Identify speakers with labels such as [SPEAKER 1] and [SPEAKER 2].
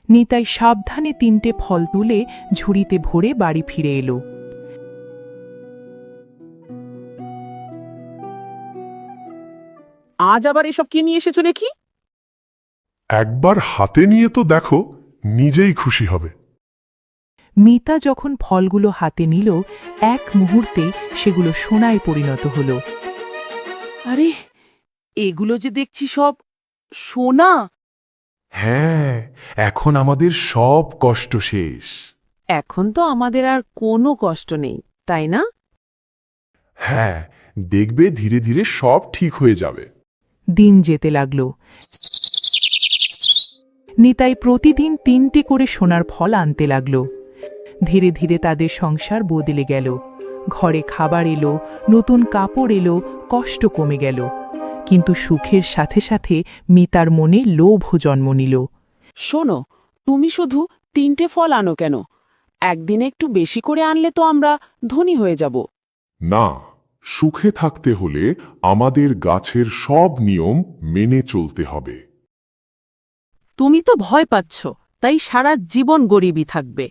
[SPEAKER 1] নিতাই সাবধানে 3টে ফল তুলে ঝুড়িতে ভরে বাড়ি ফিরে এলো।
[SPEAKER 2] আজ আবার এসব কি নিয়ে এসেছো দেখি?
[SPEAKER 3] একবার হাতে নিয়ে তো দেখো, নিজেই খুশি হবে।
[SPEAKER 1] মিতা যখন ফলগুলো হাতে নিল, এক মুহূর্তে সেগুলো সোনায় পরিণত হলো।
[SPEAKER 2] আরে, এগুলো যে দেখছি সব সোনা।
[SPEAKER 4] হ্যাঁ, এখন আমাদের সব কষ্ট শেষ।
[SPEAKER 2] এখন তো আমাদের আর কোনো কষ্ট নেই, তাই না?
[SPEAKER 4] হ্যাঁ, দেখবে ধীরে ধীরে সব ঠিক হয়ে যাবে।
[SPEAKER 1] দিন যেতে লাগল। নিতাই প্রতিদিন 3টে করে সোনার ফল আনতে লাগল। ধীরে ধীরে তাদের সংসার বদলে গেল। ঘরে খাবার এলো, নতুন কাপড় এলো, কষ্ট কমে গেল। কিন্তু সুখের সাথে সাথে মিতার মনে লোভও জন্ম নিল।
[SPEAKER 2] শোনো, তুমি শুধু 3টে ফল আনো কেন? একদিনে একটু বেশি করে আনলে তো আমরা ধনী হয়ে যাব।
[SPEAKER 3] না, সুখে থাকতে হলে আমাদের গাছের সব নিয়ম মেনে চলতে হবে।
[SPEAKER 2] তুমি তো ভয় পাচ্ছ, তাই সারা জীবন গরিবই থাকবে।